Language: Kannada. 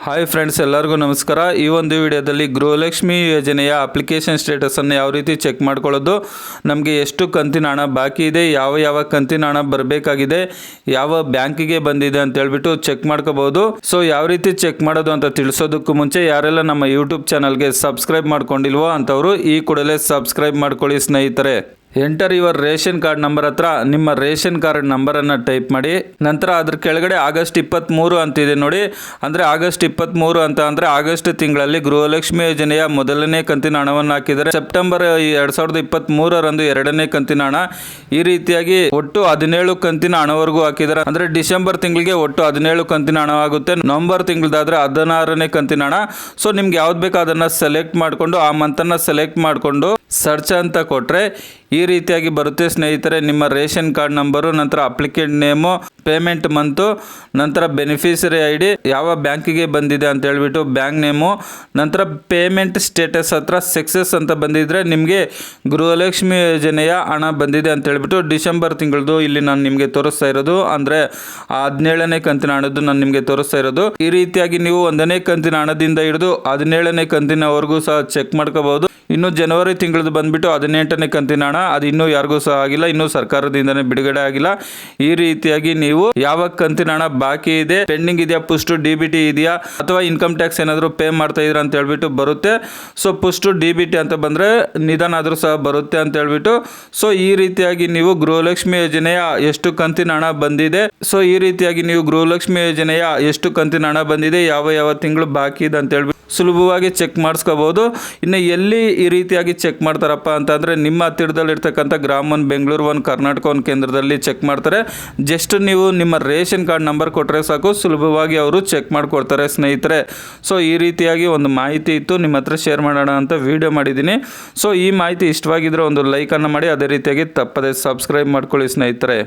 ಹಾಯ್ ಫ್ರೆಂಡ್ಸ್, ಎಲ್ಲರಿಗೂ ನಮಸ್ಕಾರ. ಈ ಒಂದು ವಿಡಿಯೋದಲ್ಲಿ ಗೃಹಲಕ್ಷ್ಮಿ ಯೋಜನೆಯ ಅಪ್ಲಿಕೇಶನ್ ಸ್ಟೇಟಸನ್ನು ಯಾವ ರೀತಿ ಚೆಕ್ ಮಾಡ್ಕೊಳ್ಳೋದು, ನಮಗೆ ಎಷ್ಟು ಕಂತಿನ ಹಣ ಬಾಕಿ ಇದೆ, ಯಾವ ಕಂತಿನ ಹಣ ಬರಬೇಕಾಗಿದೆ, ಯಾವ ಬ್ಯಾಂಕಿಗೆ ಬಂದಿದೆ ಅಂತ ಹೇಳ್ಬಿಟ್ಟು ಚೆಕ್ ಮಾಡ್ಕೋಬಹುದು. ಸೊ ಯಾವ ರೀತಿ ಚೆಕ್ ಮಾಡೋದು ಅಂತ ತಿಳಿಸೋದಕ್ಕೂ ಮುಂಚೆ ಯಾರೆಲ್ಲ ನಮ್ಮ ಯೂಟ್ಯೂಬ್ ಚಾನಲ್ಗೆ ಸಬ್ಸ್ಕ್ರೈಬ್ ಮಾಡ್ಕೊಂಡಿಲ್ವೋ ಅಂಥವರು ಈ ಕೂಡಲೇ ಸಬ್ಸ್ಕ್ರೈಬ್ ಮಾಡ್ಕೊಳ್ಳಿ ಸ್ನೇಹಿತರೆ. Enter your ration card number ಹತ್ರ ನಿಮ್ಮ ರೇಷನ್ ಕಾರ್ಡ್ ನಂಬರನ್ನು ಟೈಪ್ ಮಾಡಿ. ನಂತರ ಅದ್ರ ಕೆಳಗಡೆ ಆಗಸ್ಟ್ 23 ಅಂತಿದೆ ನೋಡಿ. ಅಂದರೆ ಆಗಸ್ಟ್ 23 ಅಂತ ಅಂದರೆ ಆಗಸ್ಟ್ ತಿಂಗಳಲ್ಲಿ ಗೃಹಲಕ್ಷ್ಮಿ ಯೋಜನೆಯ ಮೊದಲನೇ ಕಂತಿನ ಹಣವನ್ನು ಹಾಕಿದರೆ ಸೆಪ್ಟೆಂಬರ್ 2023ರಂದು ಎರಡನೇ ಕಂತಿನ ಹಣ. ಈ ರೀತಿಯಾಗಿ ಒಟ್ಟು 17 ಕಂತಿನ ಹಣವರೆಗೂ ಹಾಕಿದ್ದಾರೆ. ಅಂದರೆ ಡಿಸೆಂಬರ್ ತಿಂಗಳಿಗೆ ಒಟ್ಟು 17 ಕಂತಿನ ಹಣ ಆಗುತ್ತೆ. ನವೆಂಬರ್ ತಿಂಗಳದಾದರೆ 16ನೇ ಕಂತಿನ ಹಣ. ಸೊ ನಿಮ್ಗೆ ಯಾವ್ದು ಬೇಕೋ ಅದನ್ನು ಸೆಲೆಕ್ಟ್ ಮಾಡಿಕೊಂಡು ಆ ಮಂತನ್ನು ಸೆಲೆಕ್ಟ್ ಮಾಡಿಕೊಂಡು ಸರ್ಚ್ ಅಂತ ಕೊಟ್ಟರೆ ಈ ರೀತಿಯಾಗಿ ಬರುತ್ತೆ ಸ್ನೇಹಿತರೆ. ನಿಮ್ಮ ರೇಷನ್ ಕಾರ್ಡ್ ನಂಬರು, ನಂತರ ಅಪ್ಲಿಕೆಂಟ್ ನೇಮು, ಪೇಮೆಂಟ್ ಮಂತು, ನಂತರ ಬೆನಿಫಿಷರಿ ಐ ಡಿ, ಯಾವ ಬ್ಯಾಂಕಿಗೆ ಬಂದಿದೆ ಅಂತ ಹೇಳ್ಬಿಟ್ಟು ಬ್ಯಾಂಕ್ ನೇಮು, ನಂತರ ಪೇಮೆಂಟ್ ಸ್ಟೇಟಸ್ ಹತ್ರ ಸಕ್ಸಸ್ ಅಂತ ಬಂದಿದ್ರೆ ನಿಮಗೆ ಗೃಹಲಕ್ಷ್ಮಿ ಯೋಜನೆಯ ಹಣ ಬಂದಿದೆ ಅಂತ ಹೇಳ್ಬಿಟ್ಟು ಡಿಸೆಂಬರ್ ತಿಂಗಳದು ಇಲ್ಲಿ ನಾನು ನಿಮಗೆ ತೋರಿಸ್ತಾ ಇರೋದು. ಅಂದರೆ 17ನೇ ಕಂತಿನ ಹಣದ್ದು ನಾನು ನಿಮಗೆ ತೋರಿಸ್ತಾ ಇರೋದು. ಈ ರೀತಿಯಾಗಿ ನೀವು 1ನೇ ಕಂತಿನ ಹಣದಿಂದ ಹಿಡಿದು 17ನೇ ಕಂತಿನವರೆಗೂ ಸಹ ಚೆಕ್ ಮಾಡ್ಕೋಬಹುದು. ಇನ್ನು ಜನವರಿ ತಿಂಗಳದ್ದು ಬಂದ್ಬಿಟ್ಟು 18ನೇ ಕಂತಿನ ಹಣ, ಅದು ಇನ್ನೂ ಯಾರಿಗೂ ಸಹ ಆಗಿಲ್ಲ, ಇನ್ನೂ ಸರ್ಕಾರದಿಂದನೇ ಬಿಡುಗಡೆ ಆಗಿಲ್ಲ. ಈ ರೀತಿಯಾಗಿ ನೀವು ಯಾವ ಕಂತಿನ ಹಣ ಬಾಕಿ ಇದೆ, ಪೆಂಡಿಂಗ್ ಇದೆಯಾ, ಪುಷ್ಟು DBT ಇದೆಯಾ, ಅಥವಾ ಇನ್ಕಮ್ ಟ್ಯಾಕ್ಸ್ ಏನಾದರೂ ಪೇ ಮಾಡ್ತಾ ಇದ್ದೀರಾ ಅಂತ ಹೇಳ್ಬಿಟ್ಟು ಬರುತ್ತೆ. ಸೊ ಪುಷ್ಟು DBT ಅಂತ ಬಂದರೆ ನಿಧಾನ ಆದರೂ ಸಹ ಬರುತ್ತೆ ಅಂತ ಹೇಳ್ಬಿಟ್ಟು. ಸೊ ಈ ರೀತಿಯಾಗಿ ನೀವು ಗೃಹಲಕ್ಷ್ಮಿ ಯೋಜನೆಯ ಎಷ್ಟು ಕಂತಿನ ಹಣ ಬಂದಿದೆ, ಸೊ ಈ ರೀತಿಯಾಗಿ ನೀವು ಗೃಹಲಕ್ಷ್ಮಿ ಯೋಜನೆಯ ಎಷ್ಟು ಕಂತಿನ ಹಣ ಬಂದಿದೆ, ಯಾವ ತಿಂಗಳು ಬಾಕಿ ಇದೆ ಅಂತ ಹೇಳ್ಬಿಟ್ಟು ಸುಲಭವಾಗಿ ಚೆಕ್ ಮಾಡಿಸ್ಕೋಬಹುದು. ಇನ್ನು ಎಲ್ಲಿ ಈ ರೀತಿಯಾಗಿ ಚೆಕ್ ಮಾಡ್ತಾರಪ್ಪ ಅಂತಂದರೆ ನಿಮ್ಮ ಹತ್ತಿರದಲ್ಲಿರ್ತಕ್ಕಂಥ ಗ್ರಾಮ 1, ಬೆಂಗಳೂರು 1, ಕರ್ನಾಟಕ 1 ಕೇಂದ್ರದಲ್ಲಿ ಚೆಕ್ ಮಾಡ್ತಾರೆ. ಜಸ್ಟ್ ನೀವು ನಿಮ್ಮ ರೇಷನ್ ಕಾರ್ಡ್ ನಂಬರ್ ಕೊಟ್ಟರೆ ಸಾಕು, ಸುಲಭವಾಗಿ ಅವರು ಚೆಕ್ ಮಾಡಿಕೊಡ್ತಾರೆ ಸ್ನೇಹಿತರೆ. ಸೊ ಈ ರೀತಿಯಾಗಿ ಒಂದು ಮಾಹಿತಿ ಇತ್ತು, ನಿಮ್ಮ ಹತ್ರ ಶೇರ್ ಮಾಡೋಣ ಅಂತ ವಿಡಿಯೋ ಮಾಡಿದ್ದೀನಿ. ಸೊ ಈ ಮಾಹಿತಿ ಇಷ್ಟವಾಗಿದ್ದರೆ ಒಂದು ಲೈಕನ್ನು ಮಾಡಿ, ಅದೇ ರೀತಿಯಾಗಿ ತಪ್ಪದೆ ಸಬ್ಸ್ಕ್ರೈಬ್ ಮಾಡ್ಕೊಳ್ಳಿ ಸ್ನೇಹಿತರೆ.